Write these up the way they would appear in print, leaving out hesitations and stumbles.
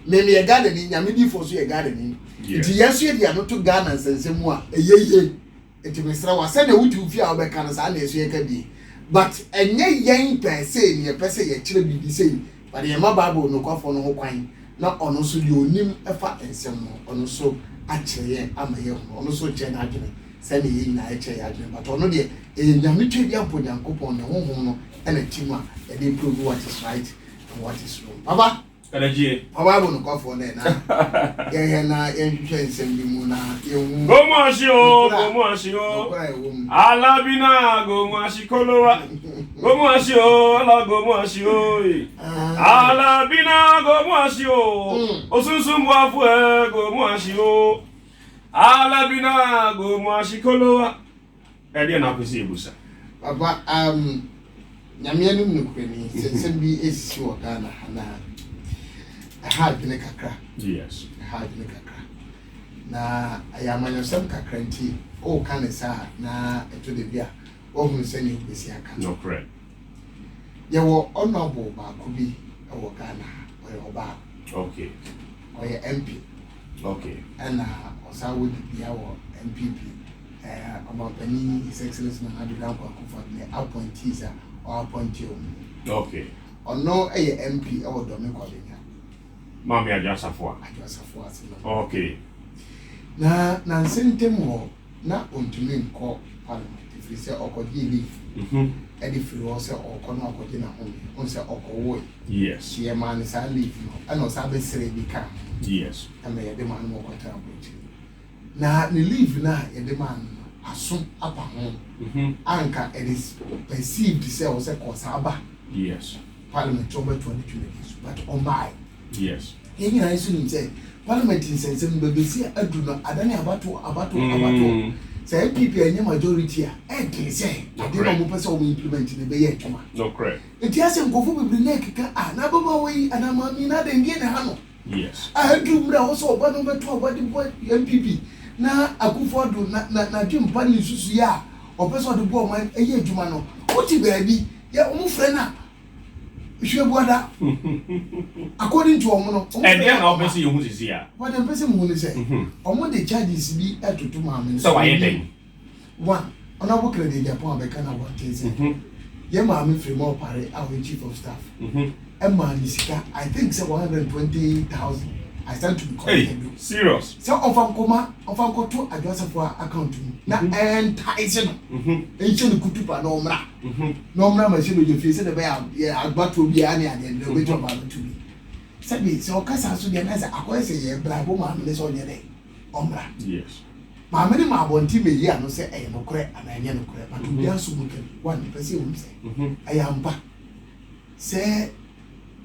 me a garden nyame di for so a garden nti yeso ye dia no to Ghana nsensemu a eyeye enti mesra wa se na wutu fi a obeka no sa na yeso ye ka bi but enye yen per se ne pese ye kire bibi sei but ye ma Bible no kwafo no ho kwan na ono so de onim efa ensem no ono so a kire ama ye ho ono so che na adwene se ne ye na che ya adwene but ono de nyame twa bia mpo Nyankopɔn ne ho no ena timu a ye dey prove what is right and what is wrong baba Energy. Bible no kwafo na na ye na ye hwehwe ensem bi mu na ye hu Gomo ashio alabina gomo ashikolowa gomo ashio ala gomo ashio alabina gomo ashio osunsun afu gomo ashio alabina gomo ashikolowa ede na kwesi ebusa baba nyame anum no kwani sensem bi esi wo Ghana na hard ne kakra yes hard ne kakra na ayamanya sam kakra nti o kan sa na eto de bia o hu se ne kwesi aka no correct ye wo honorable ba ko bi e wo Ghana o ba okay o ye MP okay and osa wo di bia wo MPP about any his excellence na Adwoa Safo ne appointees or appointee okay ono e MP e wo do me kwale Mami Adwoa Safo. Okay. Na nsentem ho na ontumi nko parliament free say okoji leave. Edi free wo say okono okoji na home. On say okowo. Yes. Ye man say leave no. And o say be sere bi ka. Yes. And ye de man mo kwata abochi. Na ni leave na ye de man aso apa ho. Anka it is perceived say o say kosaba. Yes. Parliament over 2020 but on by. Yes. Yengi na isu ni say parliament insensem bebesi adu no adane abato say MPP enye majority a e say ade no mo pese o implement ne be ye twama no correct enti ase nkofo bibiri na ekeka na baba we anama mi na de ngie ne ha no yes adu mra wo so oba no beto obade boy MPP na Akufo Addo na dwempa ni susu ya o pese o de bo man eye adwuma no o ti baabi ya o mu frɛ na Buada according to Omono, and then obviously you who's here. What the person will say, Omo the charges be at to mammy. So I think one, on our credit, Japan, Becana, what is it? Your mammy from more party, our chief of staff. And man, I think so 120,000. I stand to be corrected. Serious. So of Uncle to Adwoa Safo account na enticing. Ancient kutupa no mra. No mra machine you face the bear agbato bi ani and the way to about to be. Sabi so kasa so dey na say akoy say ye brabo ma me so nyere omra. Yes. Ma me ma bonti me yi ano say e no kore ananye no kore but obi aso mu kan one person won say. Ayamba. Say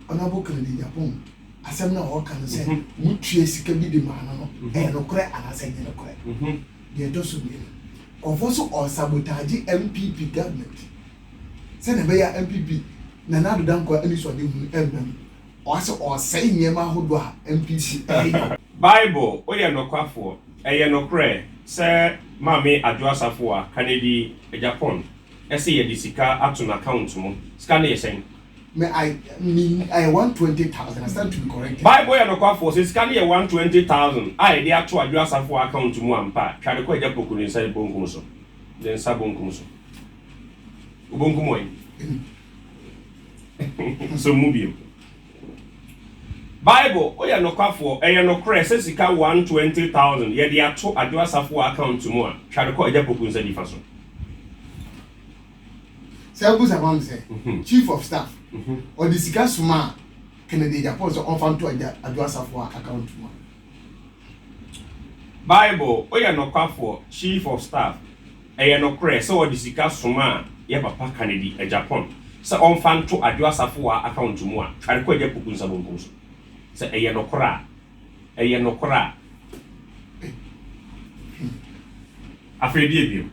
onabo kan di Japan. Asem na o kan say mutue sika bi di ma no no kore anase nye no kore. Dey do so bi. Confoso or sabotage MPP government. Say na be ya MPP na na do dan ko ani so de hu emem. O say o say nyema hodo a MPC Bible o ye no kwafo eye no kore say Mami Adwoa Safo a Canada Japan e say ye di sika ato na account mo sika na ye say I want 20,000. I stand to be correct. Bible ya no kwafo say sika na ye 120,000 I dey ato Adwoa Safo account mo ampa twa de ko eja Poku ni say bonkum so den sa bonkum so bonkum moy so mubiem Bible o ya no kwafo eye no kre say sika 120,000 ye dey ato Adwoa Safo account mo a twa de ko eja Poku ni say di fa so say chief of staff or the sika suma Kennedy Japan so on fan to Adwoa Safo account mo Bible o ya no kwafo chief of staff eye no kre say o the sika suma ye papa Kennedy Japan say on fan to Adwoa Safo account mo a twa de ko eja Poku ni say bonkum so say eye no kra afredi ebiem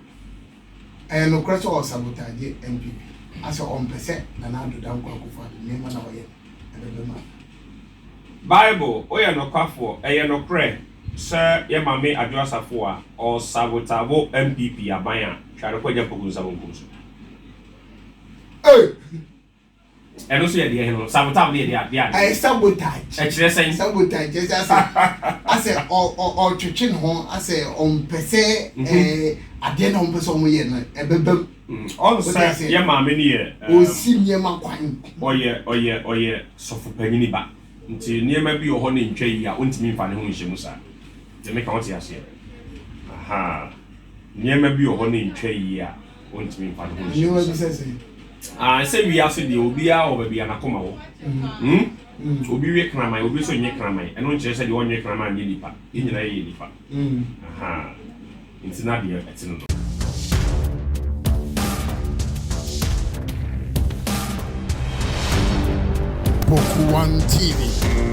no kra so sabotage MPP as on pese na na do dan ko Akufo Addo ne ma na wo ye ebema Bible o ya no kwafo eye no kra say ye Mami Adwoa Safo a o sabotabo MPP aban a twa de ko eja Poku ni say bonkum so ɛno nso yɛ deɛ no sabotage deɛ deɛ ɛyɛ sabotage ɛkyerɛ sɛn sabotage kyerɛ asɛ ɔtwetwe ne ho asɛ ɔmpɛ sɛ adeɛ na ɔmpɛ sɛ ɔmo yɛ no ɛbɛbam ɔnsɛ yɛ maame no yɛ ɔsi nneɛma kwan ɔyɛ sɔfo panyini ba nti nneɛma bi wɔ hɔ ne ntwa yi a ɔntumi mfa ne ho nhyɛ mu saa nti meka wɔte aseɛ nneɛma bi wɔ hɔ ne ntwa yi a ɔntumi mfa ne ho nhyɛ mu saa sɛ wiase deɛ obiara wɔ baabi anakoma wɔ obi wie kraman obi nso nyɛ kraman ɛno nkyerɛ sɛ deɛ ɔnyɛ kraman nyɛ nipa yɛn nyinaa yɛ nipa nti na deɛ ɛte no no Poku One TV.